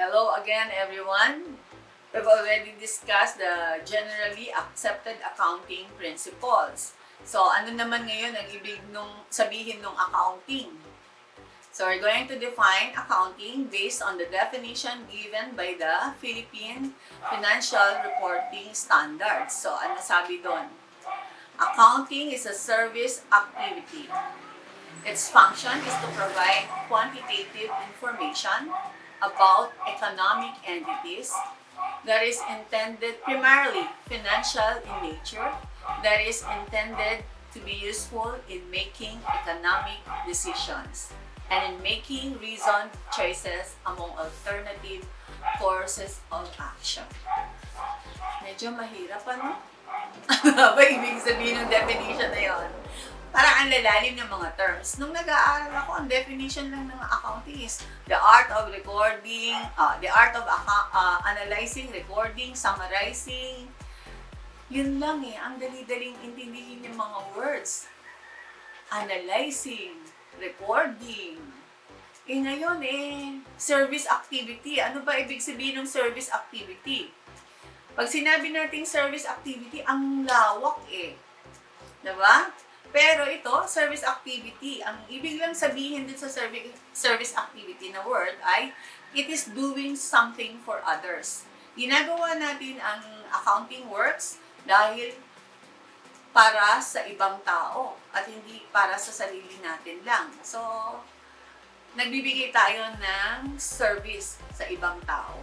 Hello again, everyone. We've already discussed the generally accepted accounting principles. So, ano naman ngayon ang ibig sabihin ng accounting? So, we're going to define accounting based on the definition given by the Philippine Financial Reporting Standards. So, ano sabi doon? Accounting is a service activity. Its function is to provide quantitative information about economic entities that is intended primarily financial in nature, that is intended to be useful in making economic decisions and in making reasoned choices among alternative courses of action. Medyo mahirap, ano? Ano ba ibig sabihin ng definition na yon? Parang ang lalalim ng mga terms. Nung nag-aaral ako, ang definition lang ng accounting is the art of recording, the art of analyzing, recording, summarizing. Yun lang ang dali-daling intindihin yung mga words. Analyzing, recording. Ngayon service activity. Ano ba ibig sabihin ng service activity? Pag sinabi nating service activity, ang lawak Diba? Pero ito, service activity, ang ibig lang sabihin din sa service activity na word ay, it is doing something for others. Ginagawa natin ang accounting works dahil para sa ibang tao at hindi para sa sarili natin lang. So, nagbibigay tayo ng service sa ibang tao.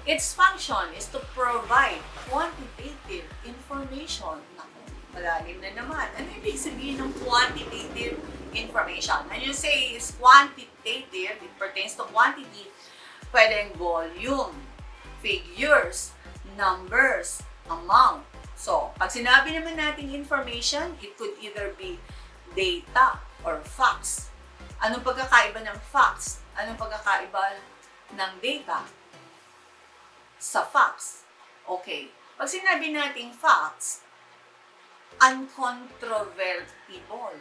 Its function is to provide quantitative information. Malalim na naman. Ano ibig sabihin ng quantitative information? When you say it's quantitative, it pertains to quantity, pwedeng volume, figures, numbers, amount. So, pag sinabi naman natin information, it could either be data or facts. Anong pagkakaiba ng facts? Anong pagkakaiba ng data sa facts? Okay. Pag sinabi natin facts, uncontrovertible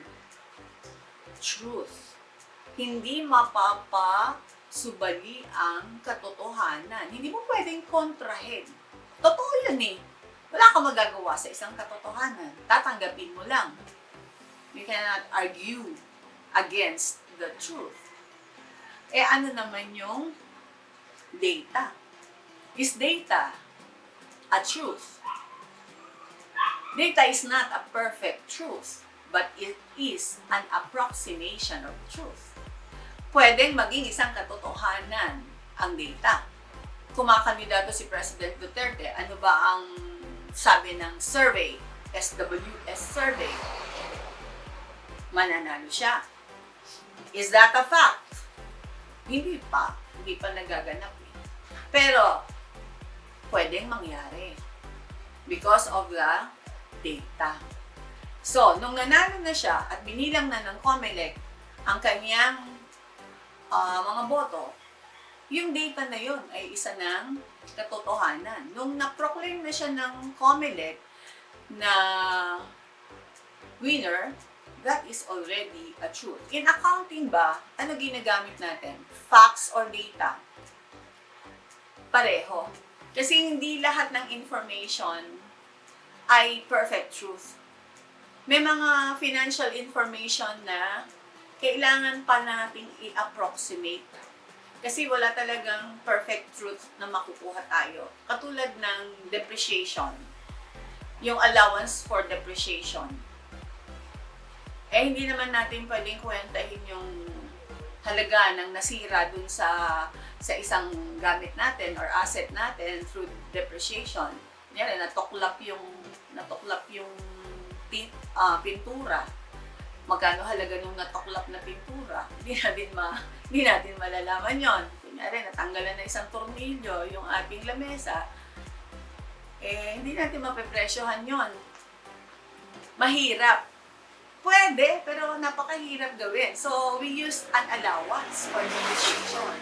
truth. Hindi mapapasubali ang katotohanan. Hindi mo pwedeng kontrahin. Totoo yun Wala kang magagawa sa isang katotohanan. Tatanggapin mo lang. You cannot argue against the truth. Ano naman yung data? Is data a truth? Data is not a perfect truth, but it is an approximation of truth. Pwedeng maging isang katotohanan ang data. Kumakandidato si President Duterte, ano ba ang sabi ng survey, SWS survey? Mananalo siya. Is that a fact? Hindi pa nagaganap Pero, pwedeng mangyari because of the data. So, nung nanalo na siya at binilang na ng COMELEC ang kanyang mga boto, yung data na yun ay isa ng katotohanan. Nung na-proclaim na siya ng COMELEC na winner, that is already a truth. In accounting ba, ano ginagamit natin? Facts or data? Pareho. Kasi hindi lahat ng information ay perfect truth. May mga financial information na kailangan pa nating i-approximate. Kasi wala talagang perfect truth na makukuha tayo. Katulad ng depreciation. Yung allowance for depreciation. Hindi naman natin pwedeng kwentahin yung halaga ng nasira dun sa isang gamit natin or asset natin through depreciation. Yan, natuklap yung pintura. Magkano halaga nung natuklap na pintura? Hindi natin malalaman yon. Kunyari, natanggalan na isang tornilyo yung ating lamesa, hindi natin mapepresyohan yon. Mahirap. Pwede, pero napakahirap gawin. So, we use an allowance for depreciation.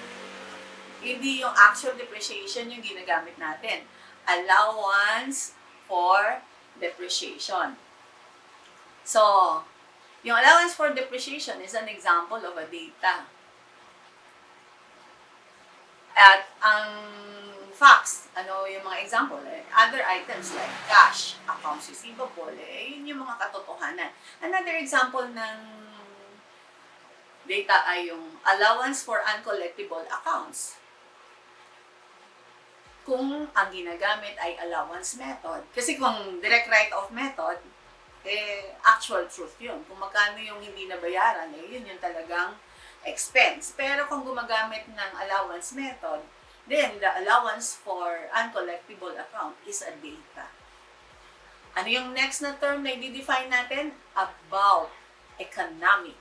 Hindi yung actual depreciation yung ginagamit natin. Allowance for depreciation. So, yung allowance for depreciation is an example of a data. At ang facts, ano yung mga example, other items like cash, accounts receivable, yun yung mga katotohanan. Another example ng data ay yung allowance for uncollectible accounts. Kung ang ginagamit ay allowance method. Kasi kung direct write-off method, actual truth yun. Kung magkano yung hindi nabayaran, yun yung talagang expense. Pero kung gumagamit ng allowance method, then the allowance for uncollectible account is a data. Ano yung next na term na i-define natin? About economic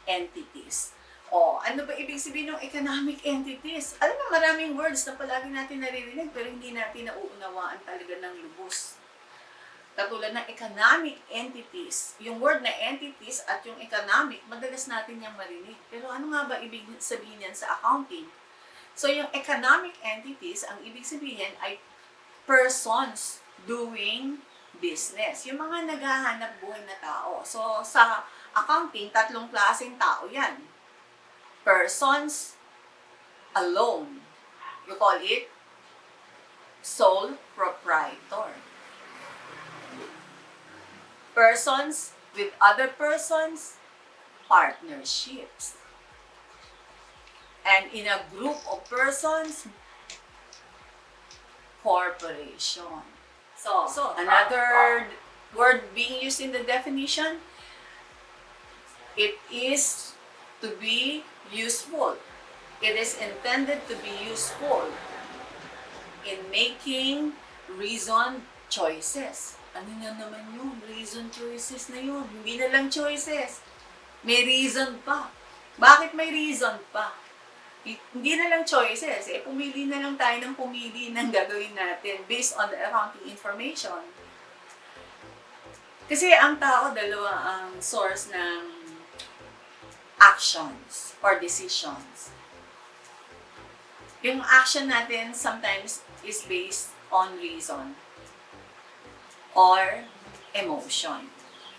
entities. Ano ba ibig sabihin ng economic entities? Alam mo, maraming words na palagi natin naririnig pero hindi natin nauunawaan talaga ng lubos. Katulad ng economic entities. Yung word na entities at yung economic, madalas natin yung marinig. Pero ano nga ba ibig sabihin yan sa accounting? So yung economic entities, ang ibig sabihin ay persons doing business. Yung mga naghahanap buhay na tao. So sa accounting, tatlong klaseng tao yan. Persons alone. You call it sole proprietor. Persons with other persons, partnerships. And in a group of persons, corporation. So another word being used in the definition, it is to be useful. It is intended to be useful in making reasoned choices. Ano na naman yun? Reason choices na yun. Hindi na lang choices. May reason pa. Bakit may reason pa? Hindi na lang choices. Pumili na lang tayo ng pumili ng gagawin natin based on the accounting information. Kasi ang tao, dalawa ang source ng actions or decisions. Yung action natin sometimes is based on reason or emotion.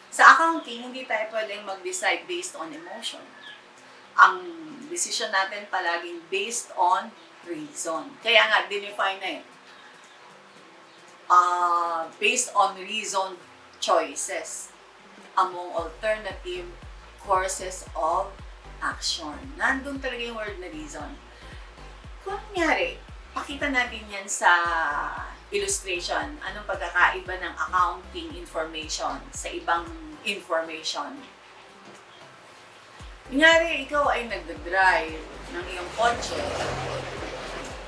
Sa accounting, hindi tayo pwedeng mag-decide based on emotion. Ang decision natin palaging based on reason. Kaya nga, dinefine na yun. Based on reason choices among alternative courses of action. Nandun talaga yung word na reason. Kung nangyari, pakita natin yan sa illustration. Anong pagkakaiba ng accounting information sa ibang information? Nangyari, ikaw ay nagdadrive ng iyong kotse,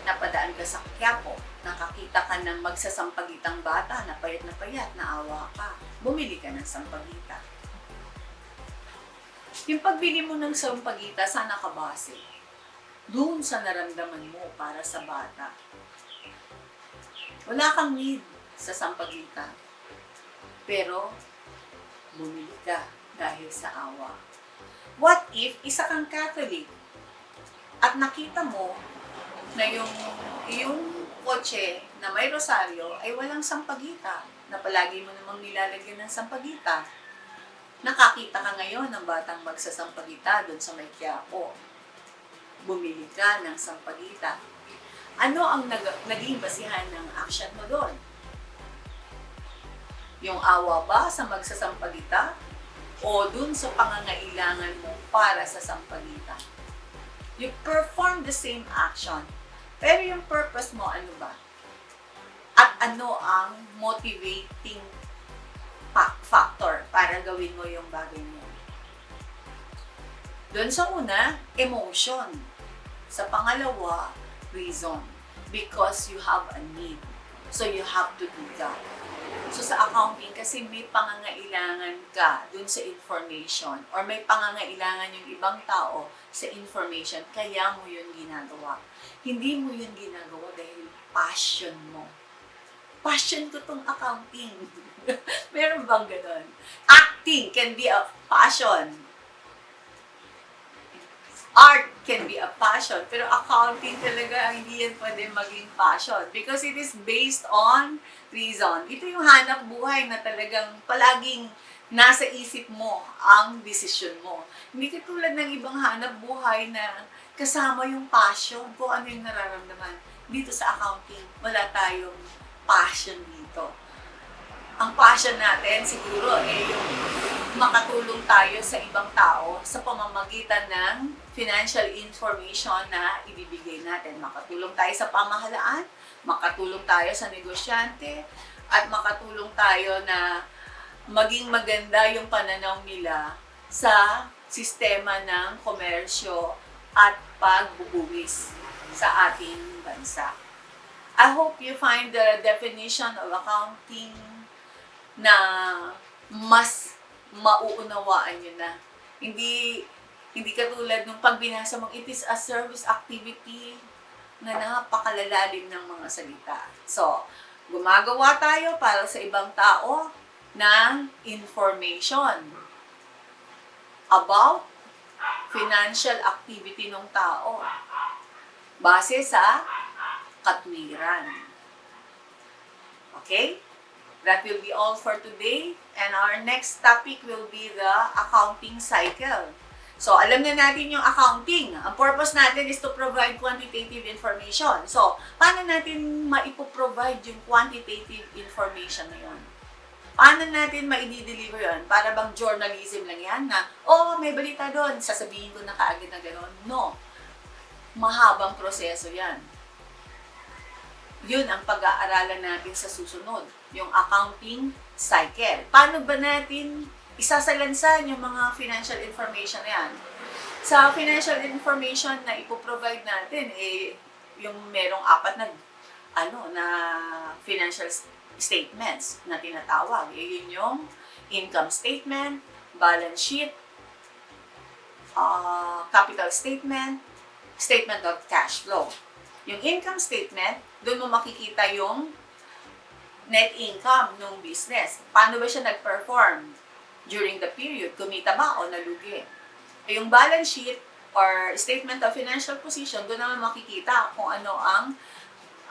napadaan ka sa Quiapo, nakakita ka ng magsasampagitang bata na payat, naawa ka. Bumili ka ng sampagita. Yung pagbili mo ng sampagita, saan nakabase? Doon sa naramdaman mo para sa bata. Wala kang need sa sampagita. Pero, bumili ka dahil sa awa. What if isa kang Catholic at nakita mo na yung kotse na may rosaryo ay walang sampagita, na palagi mo namang nilalagyan ng sampagita? Nakakita ka ngayon ng batang magsasampagita doon sa may Quiapo. Bumili ka ng sampagita. Ano ang naging basihan ng action mo doon? Yung awa ba sa magsasampagita? O doon sa pangangailangan mo para sa sampagita? You perform the same action. Pero yung purpose mo, ano ba? At ano ang motivating factor para gawin mo yung bagay mo? Doon sa una, emotion. Sa pangalawa, reason. Because you have a need. So you have to do that. So sa accounting, kasi may pangangailangan ka dun sa information or may pangangailangan yung ibang tao sa information, kaya mo yun ginagawa. Hindi mo yun ginagawa dahil passion mo. Passion ko tong accounting. Meron bang ganon? Acting can be a passion. Art can be a passion. Pero accounting talaga, hindi yan pwede maging passion. Because it is based on reason. Ito yung hanap buhay na talagang palaging nasa isip mo ang desisyon mo. Hindi katulad ng ibang hanap buhay na kasama yung passion, kung ano yung nararamdaman. Dito sa accounting, wala tayong passion dito. Ang passion natin siguro yung makatulong tayo sa ibang tao sa pamamagitan ng financial information na ibibigay natin. Makatulong tayo sa pamahalaan, makatulong tayo sa negosyante, at makatulong tayo na maging maganda yung pananaw nila sa sistema ng komersyo at pagbubuwis sa ating bansa. I hope you find the definition of accounting na mas mauunawaan nyo na. Hindi katulad nung pag binasa mong it is a service activity na napakalalalim ng mga salita. So, gumagawa tayo para sa ibang tao ng information about financial activity ng tao base sa katwiran. Okay? That will be all for today. And our next topic will be the accounting cycle. So, alam na natin yung accounting. Ang purpose natin is to provide quantitative information. So, paano natin maipoprovide yung quantitative information na yun? Paano natin ma-i-deliver yun? Para bang journalism lang yan na, may balita doon, sasabihin ko na kaagad na gano'n. No. Mahabang proseso yan. Yun ang pag-aaralan natin sa susunod, yung accounting cycle. Paano ba natin isasalansan yung mga financial information na yan? Sa financial information na ipoprovide natin, yung merong 4 na financial statements na tinatawag. Yun yung income statement, balance sheet, capital statement, statement of cash flow. Yung income statement, doon mo makikita yung net income ng business. Paano ba siya nag-perform during the period? Kumita ba o nalugi? Yung balance sheet or statement of financial position, doon naman makikita kung ano ang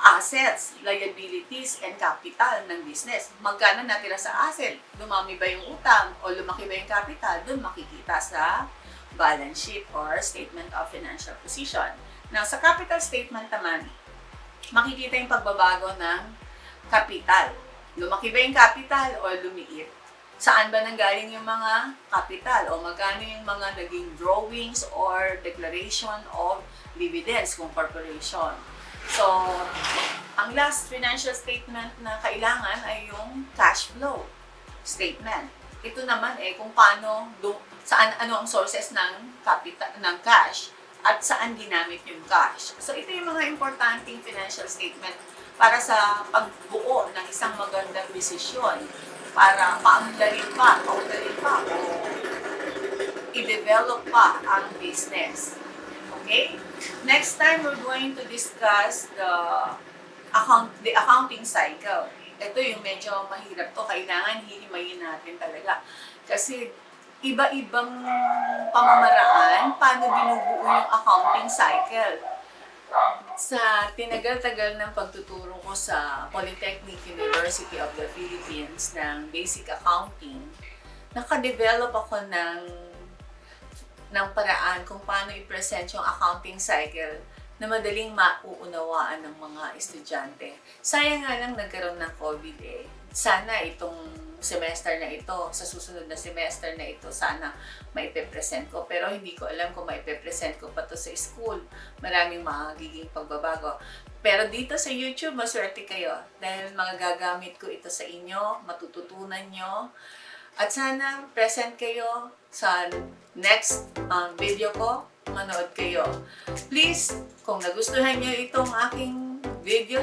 assets, liabilities, and capital ng business. Magkano natira sa asset? Dumami ba yung utang o lumaki ba yung capital? Doon makikita sa balance sheet or statement of financial position. Now, sa capital statement naman, makikita yung pagbabago ng capital. Lumaki ba yung capital o lumiit? Saan ba nanggaling yung mga capital? O magkano yung mga naging drawings or declaration of dividends kung corporation? So, ang last financial statement na kailangan ay yung cash flow statement. Ito naman kung paano, ano ang sources ng capital, ng cash, at saan ginamit yung cash. So, ito yung mga importanteng financial statement para sa pagbuo ng isang magandang desisyon para paundarin pa o i-develop pa ang business. Okay? Next time, we're going to discuss the accounting cycle. Ito yung medyo mahirap to. Kailangan hihimayin natin talaga. Kasi iba-ibang pamamaraan paano binubuo yung accounting cycle. Sa tinagal-tagal ng pagtuturo ko sa Polytechnic University of the Philippines ng Basic Accounting, nakadevelop ako ng paraan kung paano i-present yung accounting cycle na madaling mauunawaan ng mga estudyante. Sayang nga lang nagkaroon ng COVID Sana itong semester na ito, sa susunod na semester na ito, sana maipe-present ko. Pero hindi ko alam kung maipe-present ko pa to sa school. Maraming magiging pagbabago. Pero dito sa YouTube, maswerte kayo. Dahil magagamit ko ito sa inyo, matututunan nyo. At sana present kayo sa next video ko, manood kayo. Please, kung nagustuhan nyo itong aking video,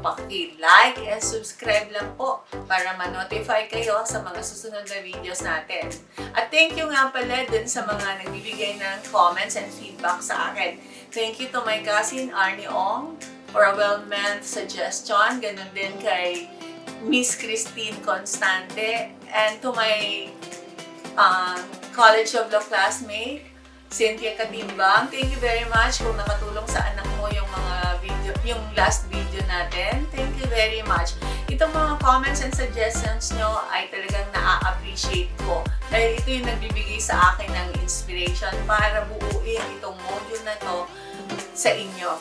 paki-like and subscribe lang po para ma-notify kayo sa mga susunod na videos natin. At thank you nga pala dun sa mga nagbibigay ng comments and feedback sa akin. Thank you to my cousin Arnie Ong for a well-meant suggestion. Ganun din kay Miss Christine Constante and to my College of Law classmate, Cynthia Katimbang. Thank you very much kung nakatulong sa anak mo yung mga video, yung last video natin. Thank you very much. Itong mga comments and suggestions nyo ay talagang na-appreciate ko. Dahil ito yung nagbibigay sa akin ng inspiration para buuin itong module na to sa inyo.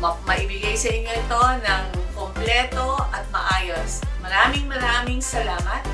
Maibigay sa inyo ito ng kompleto at maayos. Maraming salamat.